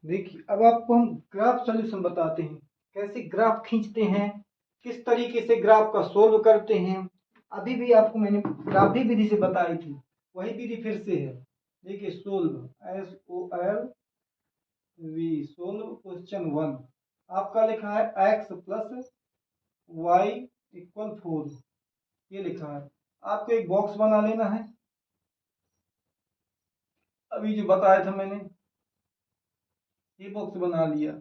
देखिए, अब आपको हम ग्राफ सॉल्यूशन बताते हैं, कैसे ग्राफ खींचते हैं, किस तरीके से ग्राफ का सोल्व करते हैं। अभी भी आपको मैंने ग्राफ ही विधि से बताई थी, वही विधि फिर से है। देखिए, सोल्व SOLV, सोल्व क्वेश्चन 1। आपका लिखा है x + y = 4, ये लिखा है। आपको एक बॉक्स बना लेना है, अभी जो बताया था मैंने, ये बॉक्स बना लिया।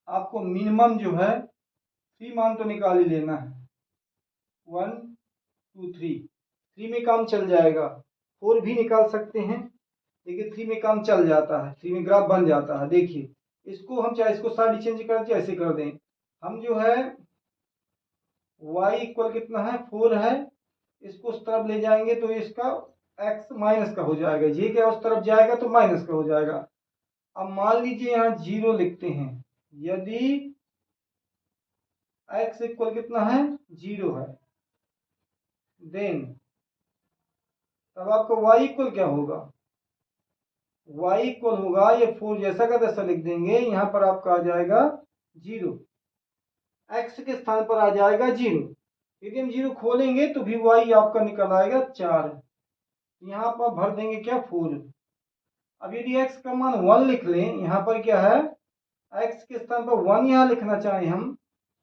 आपको मिनिमम जो है 3 मान तो निकाल ही लेना है। 1 2 3 में काम चल जाएगा। 4 भी निकाल सकते हैं, लेकिन 3 में काम चल जाता है, 3 में ग्राफ बन जाता है। देखिए, इसको हम चाहे इसको साइड चेंज कर चाहे ऐसे कर दें। हम जो है y इक्वल कितना है 4 है, इसको उस तरफ ले जाएंगे तो इसका x माइनस का हो जाएगा, ये क्या उस तरफ जाएगा तो माइनस का हो जाएगा। अब मान लीजिए यहाँ 0 लिखते हैं, यदि x इक्वल कितना है 0 है, देन तब आपका y इक्वल क्या होगा, y इक्वल होगा, ये 4 जैसा का तैसा लिख देंगे, यहाँ पर आपका आ जाएगा 0, x के स्थान पर आ जाएगा 0। यदि हम 0 खोलेंगे तो भी y आपका निकल आएगा 4, यहाँ पर भर देंगे क्या 4। अब यदि x का मान 1 लिख लें, यहाँ पर क्या है x के स्थान पर 1 यहाँ लिखना चाहें हम,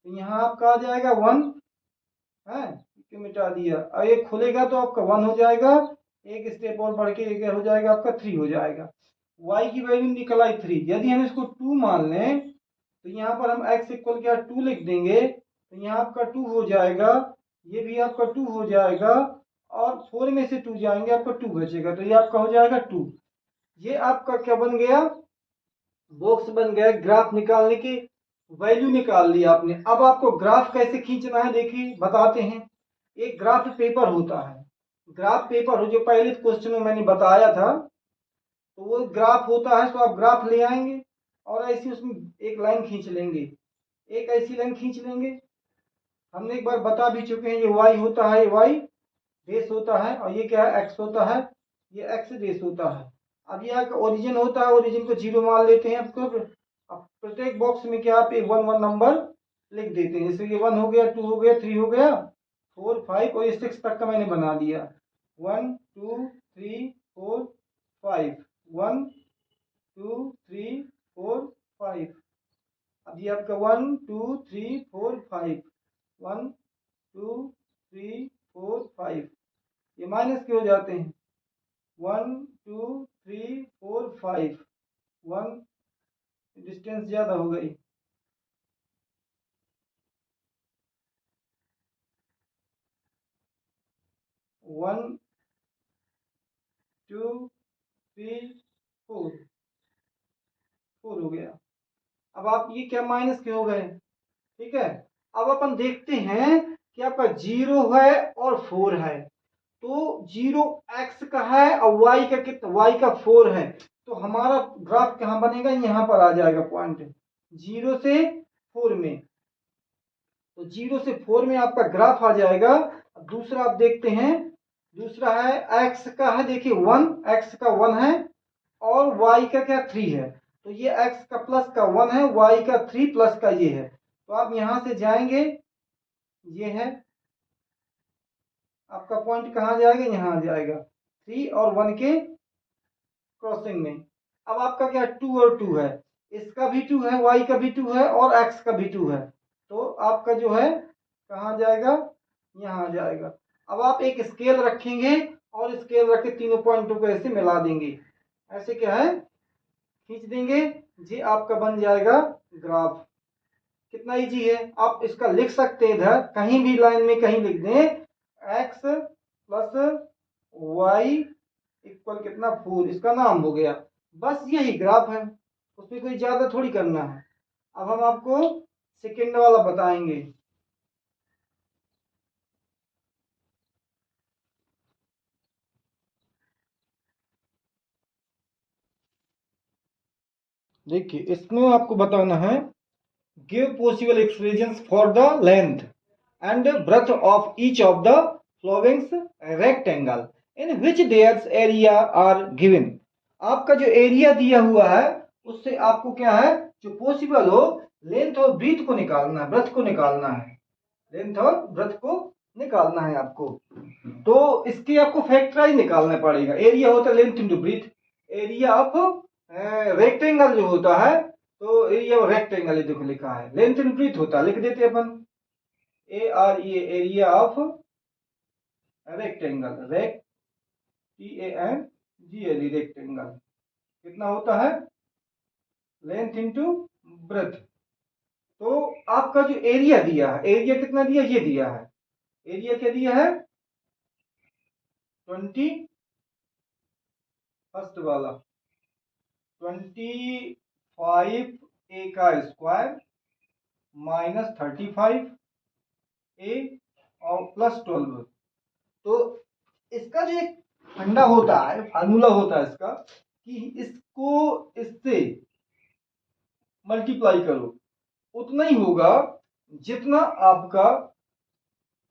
तो यहाँ आपका आ जाएगा 1 है, क्यों मिटा दिया। अब ये खुलेगा तो आपका 1 हो जाएगा, एक स्टेप और बढ़ के एक हो जाएगा आपका 3 हो जाएगा। y की वैल्यू निकल आई 3। यदि हम इसको 2 मान लें तो यहाँ पर हम x इक्वल क्या 2 लिख देंगे, तो यहाँ आपका 2 हो जाएगा, ये भी आपका 2 हो जाएगा, और 4 में से 2 जाएंगे आपका 2 बचेगा, तो ये आपका हो जाएगा 2। ये आपका क्या बन गया, बॉक्स बन गया। ग्राफ निकालने की वैल्यू निकाल ली आपने। अब आपको ग्राफ कैसे खींचना है देखिए बताते हैं। एक ग्राफ पेपर होता है, ग्राफ पेपर हो जो पहले क्वेश्चन में मैंने बताया था, तो वो ग्राफ होता है। तो आप ग्राफ ले आएंगे और ऐसी उसमें एक लाइन खींच लेंगे, एक ऐसी लाइन खींच लेंगे। हमने एक बार बता भी चुके हैं, ये y होता है, ये y बेस होता है, और ये क्या है x होता है, ये x बेस होता है। अब ये ओरिजिन होता है, ओरिजिन को 0 मान लेते हैं। अब प्रत्येक बॉक्स में क्या आप एक 1 1 नंबर लिख देते हैं, जैसे ये 1 हो गया, 2 हो गया, 3 हो गया, 4 5 और 6 तक का मैंने बना दिया। 1 2 3 4 5, 1 2 3 4 5। अब ये आपका 1 2 3 4 5, 1 2 3 4 5, ये माइनस के हो जाते हैं। 1 2 3 4 5, 1 डिस्टेंस ज्यादा हो गई। 1 2 3 4 हो गया। अब आप ये क्या माइनस के हो गए, ठीक है। अब अपन देखते हैं कि आपका 0 है और 4 है, तो 0 x का है और y का कितना, y का 4 है, तो हमारा ग्राफ कहां बनेगा, यहां पर आ जाएगा पॉइंट 0 से 4 में। तो 0 से 4 में आपका ग्राफ आ जाएगा। दूसरा आप देखते हैं, दूसरा है x का है, देखिए 1, x का 1 है और y का क्या 3 है, तो ये x का प्लस का 1 है, y का 3 प्लस का ये है। तो आप यहां से जाएंगे, ये है आपका पॉइंट, कहां जाएगा, यहां जाएगा 3 और 1 के क्रॉसिंग में। अब आपका क्या 2 और 2 है, इसका भी 2 है, y का भी 2 है और x का भी 2 है, तो आपका जो है कहां जाएगा, यहां जाएगा। अब आप एक स्केल रखेंगे और स्केल रख के तीनों पॉइंटों को ऐसे मिला देंगे, ऐसे क्या है खींच देंगे, ये आपका बन जाएगा ग्राफ। कितना इजी है, आप इसका लिख सकते हैं, इधर कहीं भी लाइन में कहीं लिख दें, x प्लस वाई इक्वल कितना 4, इसका नाम हो गया। बस यही ग्राफ है, उसमें कोई ज्यादा थोड़ी करना है। अब हम आपको सेकेंड वाला बताएंगे। देखिए, इसमें आपको बताना है, give possible expressions for the length and breadth of each of the following rectangle in which their area are given। आपका जो एरिया दिया हुआ है उससे आपको क्या है, जो पॉसिबल हो लेंथ और ब्रीथ को निकालना है, ब्रेथ को निकालना है, लेंथ और ब्रेथ को निकालना है आपको। तो इसकी आपको फैक्टराइज निकालना पड़ेगा। एरिया होता है length into breadth, area of rectangle जो होता है, तो एरिया ऑफ रेक्टेंगल देखो लिखा है, लेंथ इंटू ब्रीथ होता है, लिख देते अपन ARE, area of rectangle, rect TANGLE, rectangle कितना होता है, लेंथ इंटू ब्रेथ। तो आपका जो एरिया दिया है, एरिया कितना दिया, ये दिया है, एरिया क्या दिया है 20, फर्स्ट वाला 25A का स्क्वायर माइनस 35A और प्लस 12। तो इसका जो एक फंडा होता है, फार्मूला होता है इसका, कि इसको इससे मल्टीप्लाई करो, उतना ही होगा जितना आपका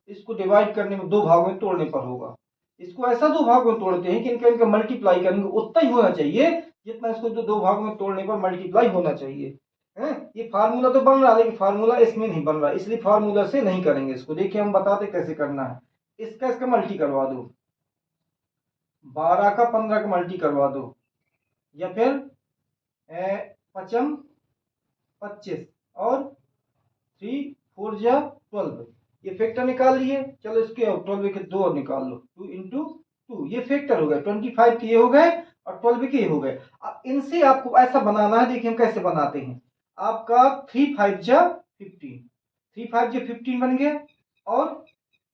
इसको डिवाइड करने में, दो भागों में तोड़ने पर होगा। इसको ऐसा दो भागों में तोड़ते हैं कि इनका मल्टीप्लाई करेंगे उतना ही होना चाहिए जितना इसको दो भागों में तोड़ने पर मल्टीप्लाई होना चाहिए। है ये फार्मूला तो बन रहा है, लेकिन फार्मूला इसमें नहीं बन रहा, इसलिए फार्मूला से नहीं करेंगे इसको। देखिए हम बताते कैसे करना है। इसका मल्टी करवा दो, 12 का 15 का मल्टी करवा दो, या फिर 5 25 और 3 4 जा 12, ये फैक्टर निकाल लिए। चलो इसके 12 के दो और निकाल लो, 2 इंटू 2, ये फैक्टर हो गए, 25 के ये हो गए और 12 के ये हो गए। अब इनसे आपको ऐसा बनाना है, देखिए हम कैसे बनाते हैं। आपका 3 5 जा 15, 3 5 जा 15 बन गया, और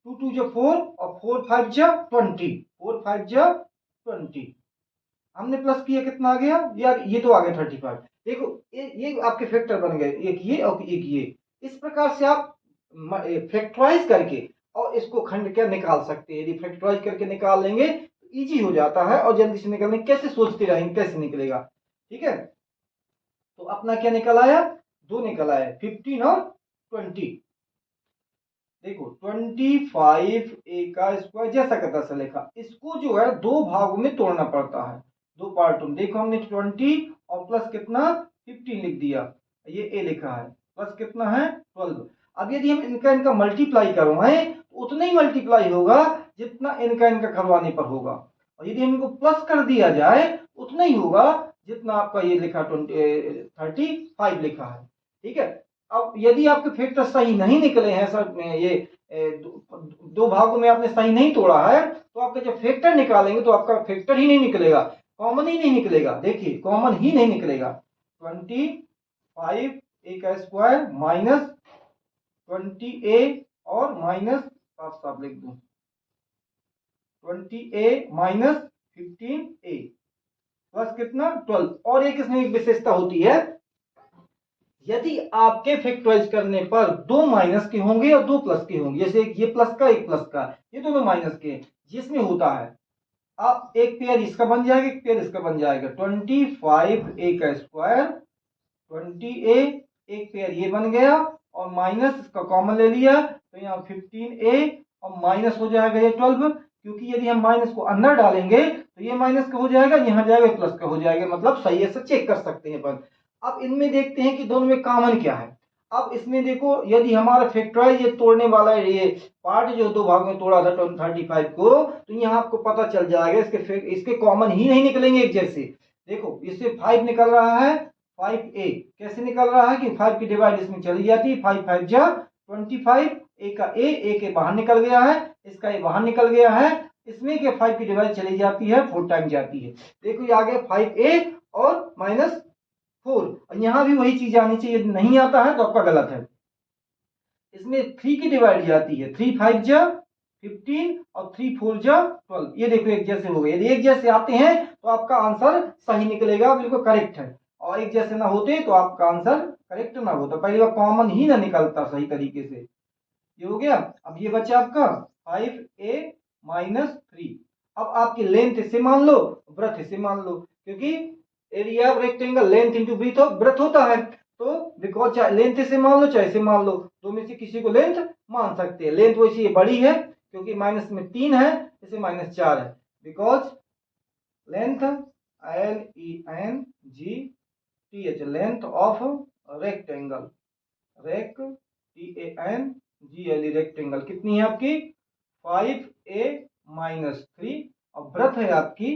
2 2 जा 4 और 4 5 जा 20, 4 5 जा 20। हमने प्लस किया, कितना आ गया यार, ये तो आ गया 35। देखो ये आपके फैक्टर बन गए, एक ये और एक ये। इस प्रकार से आप फैक्टराइज करके और इसको खंड क्या निकाल सकते हैं। यदि फैक्टराइज करके निकाल लेंगे तो इजी हो जाता है, और जल्दी से निकलने कैसे सोचते रहेंगे कैसे निकलेगा। ठीक है, तो अपना क्या निकल आया, दो निकल आया, 15 और 20। देखो 25A का स्क्वायर जैसा का तैसा लिखा, इसको जो है दो भागों में तोड़ना पड़ता है, दो पार्टों में। देखो हमने 20 और प्लस कितना 15 लिख दिया, ये A लिखा है, प्लस कितना है 12। अब यदि हम इनका मल्टीप्लाई करवाएं तो उतना ही मल्टीप्लाई होगा जितना इनका करवाने पर होगा, और यदि इनको प्लस कर दिया जाए उतना ही होगा जितना आपका ये लिखा 35 लिखा है। ठीक है, अब यदि आपके फैक्टर सही नहीं निकले हैं सर, ये दो भागों में आपने सही नहीं तोड़ा है, तो आपका जब फैक्टर निकालेंगे तो आपका फैक्टर ही नहीं निकलेगा, कॉमन ही नहीं निकलेगा। देखिए कॉमन ही नहीं निकलेगा, 25A का स्क्वायर माइनस 20A और माइनस, साफ साफ लिख दूं, 20A माइनस 15A प्लस कितना 12। और एक इसमें एक विशेषता होती है, यदि आपके फैक्टराइज करने पर दो माइनस के होंगे और दो प्लस के होंगे, जैसे ये प्लस का एक प्लस का, ये दोनों माइनस के, जिसमें होता है आप एक पेयर इसका बन जाएगा, एक पेयर इसका बन जाएगा, 25A का स्क्वायर 20A, एक पेयर ये बन गया और माइनस इसका कॉमन ले लिया, तो यहाँ 15A और माइनस हो जाएगा ये 12, क्योंकि यदि हम माइनस को अंदर डालेंगे तो ये माइनस का हो जाएगा, यहाँ जाएगा प्लस का हो जाएगा, मतलब सही है, चेक कर सकते हैं अपन। अब इनमें देखते हैं कि दोनों में कॉमन क्या है। अब इसमें देखो, यदि हमारा फैक्टराइज ये तोड़ने वाला ये पार्ट जो दो भाग में तोड़ा था 35 को, तो यहाँ आपको पता चल जाएगा इसके कॉमन ही नहीं निकलेंगे एक जैसे। देखो इससे 5 निकल रहा है, 5A कैसे निकल रहा है कि 5 की डिवाइड इसमें चली जाती है, 5 5 जा 25, A का A के बाहर निकल गया है, इसका ये बाहर निकल गया है, इसमें के 5 की डिवाइड चली जाती है, 4 टाइम जाती है। देखो ये आ गया 5A और माइनस 4, और यहां भी वही चीज आनी चाहिए, यदि नहीं आता है तो आपका गलत है। इसमें 3 की डिवाइड जाती है, 3 5 जा 15 और 3 4 जा 12, ये देखो एक जैसे हो गए। यदि एक जैसे आते हैं तो आपका आंसर सही निकलेगा, बिल्कुल करेक्ट है, और एक जैसे ना होते तो आपका आंसर करेक्ट ना होता, पहली बार कॉमन ही ना निकलता सही तरीके से। ये हो गया। अब ये बचा आपका 5A माइनस 3। अब आपकी लेंथ इसे मान लो, ब्रेथ इसे मान लो, क्योंकि area of rectangle length into breadth होता है, तो बिकॉज चाहे लेंथ इसे मान लो चाहे इसे मान लो, दो में से किसी को लेंथ मान सकते हैं। लेंथ वैसे ये बड़ी है क्योंकि माइनस में 3 है, इसे माइनस 4 है, because length LENGTH, length of rectangle, TANGLE rectangle कितनी है आपकी 5A-3 और ब्रेथ है आपकी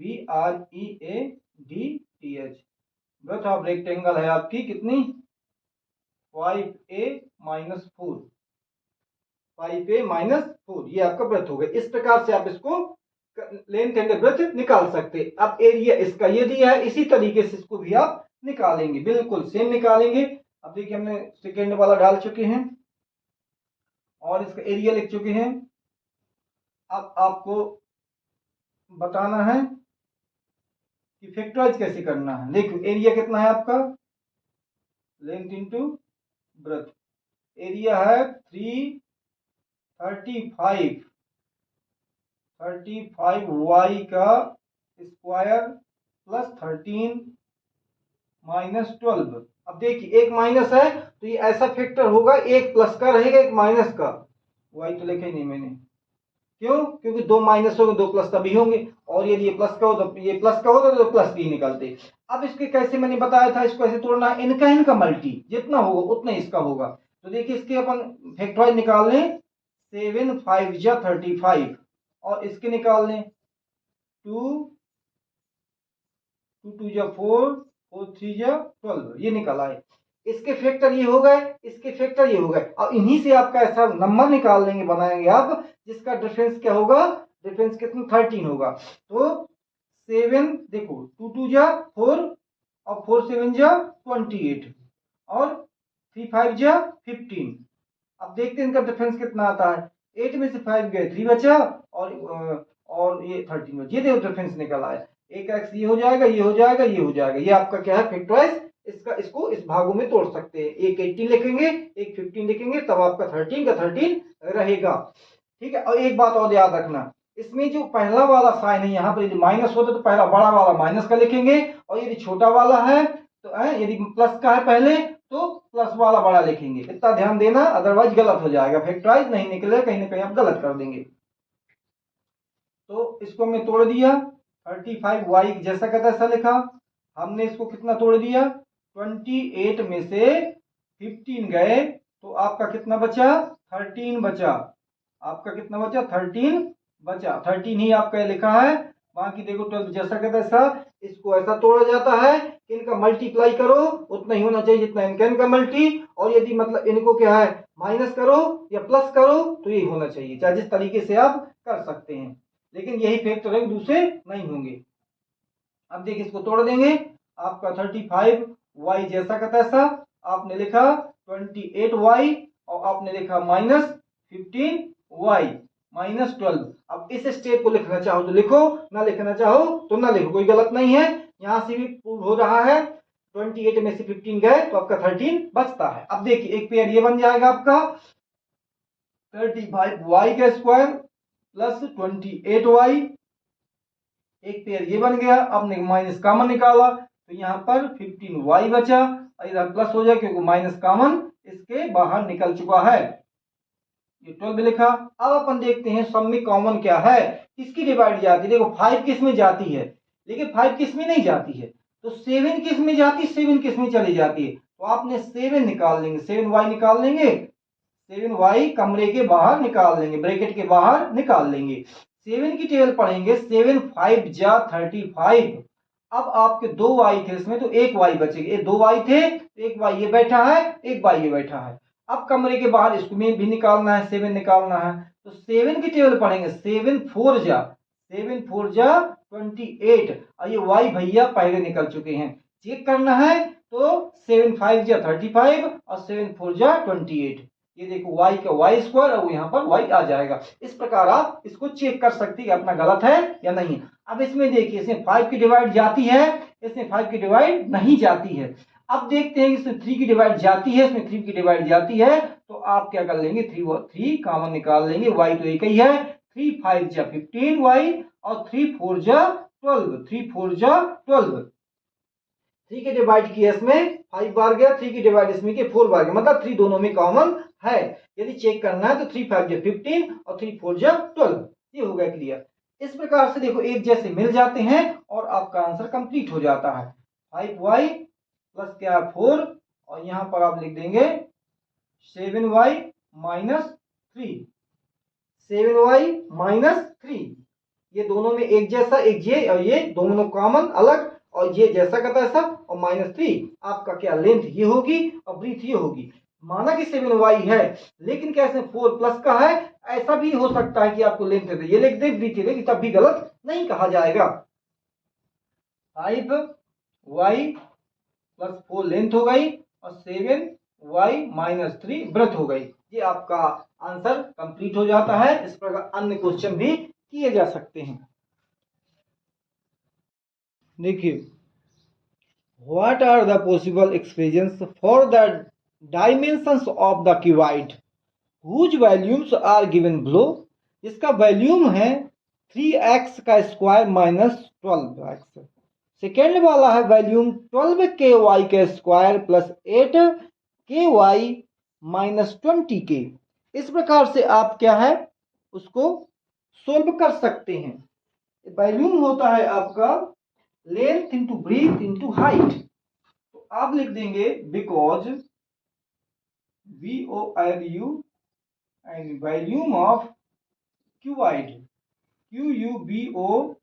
BREADTH, ब्रेथ ऑफ रेक्टेंगल है आपकी कितनी 5A-4, 5A-4, ये आपका ब्रेथ हो गया। इस प्रकार से आप इसको लेंथ एंड ब्रेथ निकाल सकते। अब एरिया इसका ये दिया है, इसी तरीके से इसको भी आप निकालेंगे, बिल्कुल सेम निकालेंगे। अब देखिए हमने सेकेंड वाला डाल चुके हैं और इसका एरिया लिख चुके हैं। अब आपको बताना है कि फैक्टराइज कैसे करना है। देखो एरिया कितना है आपका, लेंथ इंटू ब्रेथ, एरिया है 35 y का स्क्वायर प्लस 13 माइनस 12। अब देखिए एक माइनस है तो ये ऐसा फैक्टर होगा, एक प्लस का रहेगा एक माइनस का, y तो लिखा ही नहीं मैंने, क्यों, क्योंकि दो माइनस होंगे दो प्लस तभी होंगे, और यदि ये प्लस का हो तो ये प्लस का होता तो प्लस भी निकालते। अब इसके कैसे मैंने बताया था, इसको ऐसे तोड़ना है, इनका मल्टी जितना होगा उतना इसका होगा। तो देखिए इसके अपन फैक्टराइज निकाल लें, 7 5 जा 35 और इसके निकाल लें 2 2 जा 4 4 3 जा 12, ये निकल आए। इसके फैक्टर ये हो गए, इसके फैक्टर ये हो गए। अब इन्हीं से आपका ऐसा नंबर निकाल लेंगे, बनाएंगे आप, जिसका डिफरेंस क्या होगा, डिफरेंस कितना 13 होगा। तो 7 देखो 2 2 जा 4 और 4 7 जा 28 और 3 5 जा 15। अब देखते हैं इनका डिफरेंस कितना आता है, 8 में से 5 गए 3 बचा और ये 13 बचा, ये देखो डिफरेंस निकल आया। एक एक्स ये हो जाएगा, ये हो जाएगा, ये हो जाएगा, ये आपका क्या है फैक्टराइज। इसको इस भागों में तोड़ सकते हैं, एक 18 लिखेंगे एक 15 लिखेंगे, तब आपका 13 का 13 रहेगा। ठीक है, और एक बात और याद रखना, इसमें जो पहला वाला साइन है यहाँ पर यदि माइनस होता तो पहला बड़ा वाला माइनस का लिखेंगे, और यदि छोटा वाला है तो यदि प्लस का है पहले तो प्लस वाला बड़ा लिखेंगे। इतना ध्यान देना, अदरवाइज गलत हो जाएगा, फैक्टराइज नहीं निकलेगा, कहीं ना कहीं आप गलत कर देंगे। तो इसको हमने तोड़ दिया, 35 y जैसा का तैसा लिखा। हमने इसको कितना तोड़ दिया, 28 में से 15 गए तो आपका कितना बचा 13 बचा, आपका कितना बचा 13 बचा, 13 ही आपका लिखा है। बाकी देखो 12 जैसा का तैसा, इसको ऐसा तोड़ा जाता है कि इनका मल्टीप्लाई करो उतना ही होना चाहिए जितना इनका मल्टी, और यदि मतलब इनको क्या है माइनस करो या प्लस करो तो यही होना चाहिए, चाहे जिस तरीके से आप कर सकते हैं, लेकिन यही फैक्टर है, दूसरे नहीं होंगे। अब देखिए इसको तोड़ देंगे, आपका 35 y जैसा का तैसा आपने लिखा 28 y और आपने लिखा माइनस 15 y माइनस 12। अब इस स्टेप को लिखना चाहो तो लिखो, ना लिखना चाहो तो ना लिखो, कोई गलत नहीं है। यहां से भी प्रूव हो रहा है, 28 में से 15 गए तो आपका 13 बचता है। अब देखिए एक पेयर ये बन जाएगा आपका 35 y का स्क्वायर प्लस 28 y, एक पेयर ये बन गया। अब माइनस कॉमन निकाला तो यहाँ पर 15 y बचा, इधर प्लस हो जाए क्योंकि माइनस कॉमन इसके बाहर निकल चुका है, ये 12 लिखा। अब अपन देखते हैं सब में कॉमन क्या है, किसकी डिवाइड जाती है। देखो 5 किस में जाती है, लेकिन 5 किस में नहीं जाती है, तो 7 किस में जाती है, 7 किस में चली जाती है, तो आपने 7 निकाल लेंगे, 7y निकाल लेंगे, 7y कमरे के बाहर निकाल लेंगे, ब्रैकेट के बाहर निकाल लेंगे। 7 की टेबल पढ़ेंगे, 7 5 जा 35। अब आपके 2 y थे इसमें तो एक y बचेगा, 2 y थे एक y ये बैठा है एक y ये बैठा है। अब कमरे के बाहर इसको में भी निकालना है, 7 निकालना है, तो 7 की टेबल पढ़ेंगे, 7 4 जा 28 और ये y भैया पहले निकल चुके हैं, चेक करना है तो 7 5 जा 35 और 7 4 जा 28, ये देखो y का y स्क्वायर और यहाँ पर y आ जाएगा। इस प्रकार आप इसको चेक कर सकते हैं कि अपना गलत है या नहीं। अब इसमें देखिए इसमें 5 की डिवाइड जाती है, इसमें 5 की डिवाइड नहीं जाती है। अब देखते हैं इसमें 3 की डिवाइड जाती है, इसमें 3 की डिवाइड जाती है, तो आप क्या कर लेंगे 3 कॉमन निकाल लेंगे, y तो एक ही है, 3 5 जा 15 y और 3 4 जा 12, 3 4 जा 12, 3 की डिवाइड किया इसमें 5 बार गया, 3 की डिवाइड इसमें के 4 बार गया, मतलब 3 दोनों में कॉमन है। यदि चेक करना है तो 3 5 जा 15 और 3 4 जा 12, ये हो गया क्लियर। इस प्रकार से देखो एक जैसे मिल जाते हैं और आपका आंसर कंप्लीट हो जाता है। 5y प्लस क्या 4 और यहां पर आप लिख देंगे 7y माइनस 3, 7y माइनस 3। ये दोनों में एक जैसा, एक ये और ये दोनों कॉमन अलग, और ये जैसा का तैसा, और -3 आपका क्या लेंथ ये होगी और ब्रीथ ये होगी। माना कि 7y है लेकिन कैसे 4 प्लस का है, ऐसा भी हो सकता है कि आपको लेंथ दे ये लिख दे ब्रीथ ये तब भी गलत नहीं कहा जाएगा। 5y प्लस 4 लेंथ हो गई और 7y माइनस 3 ब्रेथ हो गई। ये आपका आंसर कंप्लीट हो जाता है। इस प्रकार अन्य क्वेश्चन भी किए जा सकते हैं। देखिए, what are the possible expressions for the dimensions of the cuboid whose volumes are given below. इसका वैल्यूम है 3x का स्क्वायर माइनस 12x। सेकेंड वाला है वैल्यूम 12ky का square plus 8ky minus 20k। इस प्रकार से आप क्या है उसको सोल्व कर सकते हैं। वैल्यूम होता है आपका length into breadth into height. तो आप लिख देंगे because VOLU and volume of cuboid QUBOID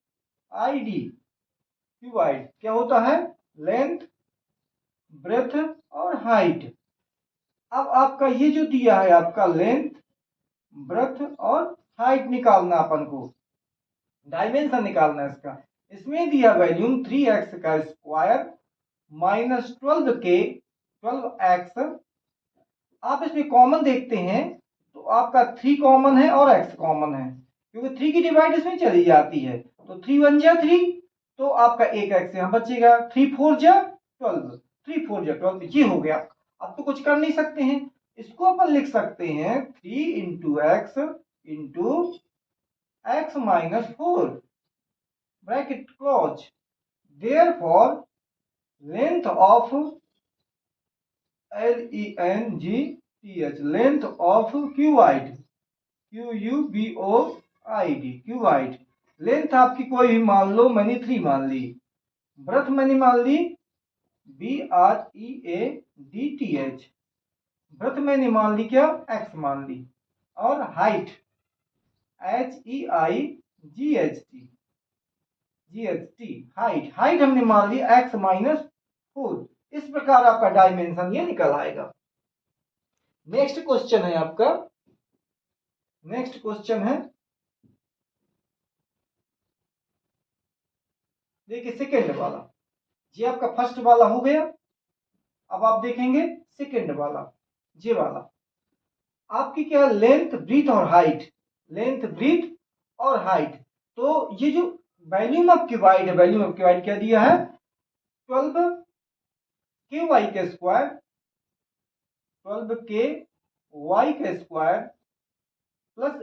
cuboid क्या होता है लेंथ ब्रेथ और हाइट। अब आपका ये जो दिया है आपका लेंथ ब्रेथ और हाइट निकालना, अपन को डायमेंशन निकालना है इसका। इसमें दिया वैल्यूम 3x का स्क्वायर माइनस 12x। आप इसमें कॉमन देखते हैं तो आपका 3 कॉमन है और x कॉमन है, क्योंकि 3 की डिवाइड इसमें चली जाती है। तो 3 1 जा 3, तो आपका एक x यहां बचेगा। 3 4 जा 12, 3 4 जा 12, ये हो गया। अब तो कुछ कर नहीं सकते हैं, इसको अपन लिख सकते हैं 3 into x minus 4 bracket close. Therefore length of LENGTH length of cuboid QUBOID cuboid. Length आपकी कोई भी मान लो, मैंने 3 मान ली। ब्रेथ मैंने मान ली BREADTH। ब्रेथ मैंने मान ली क्या x मान ली। और हाइट HEIGHT हाइट, हाइट हमने मान ली x माइनस 4। इस प्रकार आपका डायमेंशन ये निकल आएगा। नेक्स्ट क्वेश्चन है आपका, नेक्स्ट क्वेश्चन है देखिए सेकेंड वाला। ये आपका फर्स्ट वाला हो गया। अब आप देखेंगे सेकेंड वाला, ये वाला आपकी क्या है लेंथ ब्रीथ और हाइट, लेंथ ब्रीथ और हाइट। तो ये जो वैल्यूम ऑफ क्यूबॉइड है, वैल्यूम ऑफ क्यूबॉइड क्या दिया है 12ky का स्क्वायर, 12ky का square plus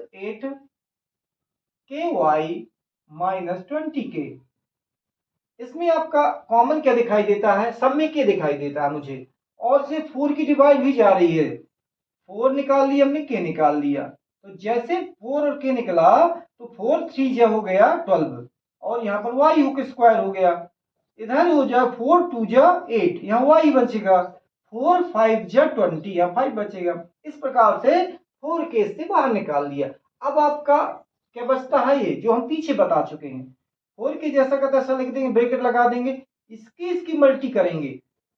8ky minus 20k। इसमें आपका कॉमन क्या दिखाई देता है, सब में क्या दिखाई देता है मुझे, और से 4 की डिवाइड भी जा रही है। 4 निकाल लिया हमने, के निकाल लिया। तो जैसे 4 और के निकला तो 4 3 जा हो गया 12, और यहाँ पर y हो के स्क्वायर हो गया। इधर हो जा 4 2 जा 8, यहाँ y बचेगा। 4 5 जा 20, यहाँ 5 बचेगा। इस प्रकार से 4 के से बाहर निकाल लिया। अब आपका क्या बचता है, ये जो हम पीछे बता चुके हैं 4 के जैसा का तैसा लिख देंगे, ब्रैकेट लगा देंगे, इसकी मल्टी करेंगे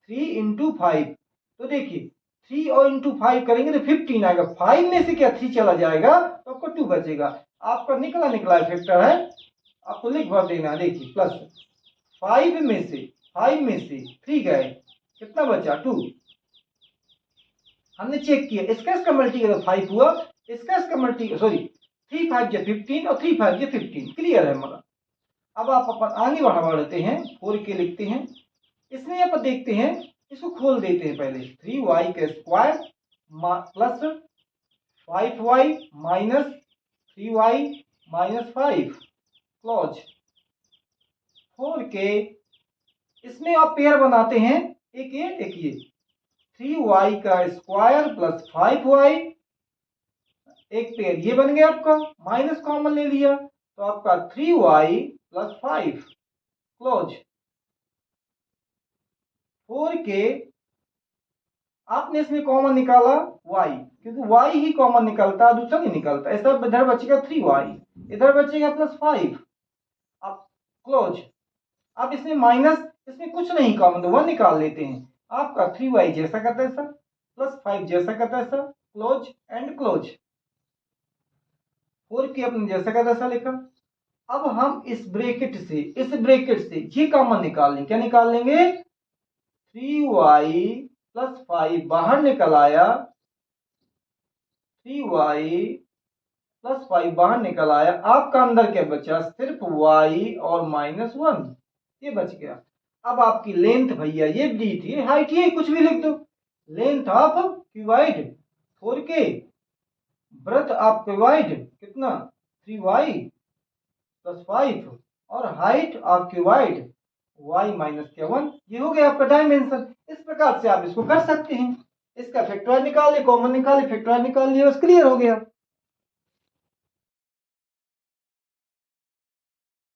3 इंटू 5। तो देखिए 3 और इंटू 5 करेंगे तो 15 आएगा। 5 में से क्या 3 चला जाएगा तो आपको 2 बचेगा। आपका निकला फैक्टर है, आपको लिख भर देना। देखिए प्लस 5 में से 3 गए, कितना बचा 2। हमने चेक किया, इसका मल्टी किया तो 5 हुआ, इसका मल्टी सॉरी 3 5 या 15 और 3 5 या 15। क्लियर है हमारा। अब आप अपन आगे बढ़ते हैं, 4 के लिखते हैं। इसमें आप देखते हैं, इसको खोल देते हैं पहले। 3y का square plus 5y minus 3y minus 5 close 4k। इसमें आप पेयर बनाते हैं, एक ये 3y का स्क्वायर प्लस 5y, एक पेयर ये बन गया आपका, माइनस कॉमन ले लिया तो आपका 3y प्लस 5 क्लोज। 4k आपने इसमें कॉमन निकाला y, क्योंकि y ही कॉमन निकलता है, दूसरा नहीं निकलता। ऐसा इधर बचेगा 3y, इधर बचेगा प्लस 5, अब क्लोज। अब इसमें माइनस, इसमें कुछ नहीं कॉमन, तो 1 निकाल लेते हैं। आपका 3y जैसा का तैसा प्लस 5 जैसा का तैसा, क्लोज एंड क्लोज। 4k अपने जैसा का तैसा लिखा। अब हम इस ब्रैकेट से ये कॉमन निकाल लेंगे। क्या निकाल लेंगे? 3y प्लस 5 बाहर निकल आया, 3y प्लस 5 बाहर निकल आया। आपका अंदर क्या बचा? सिर्फ y और माइनस 1, ये बच गया। अब आपकी लेंथ भैया ये दी थी, हाइट ये कुछ भी लिख दो। Length of cuboid 4k, breadth of cuboid कितना? 3y प्लस 5, और height of cuboid y minus के 1। ये हो गया आपका डायमेंशन। इस प्रकार से आप इसको कर सकते हैं। इसका फैक्टराइड निकाले, कॉमन निकाले, फैक्टराइड निकाल लिया, बस क्लियर हो गया।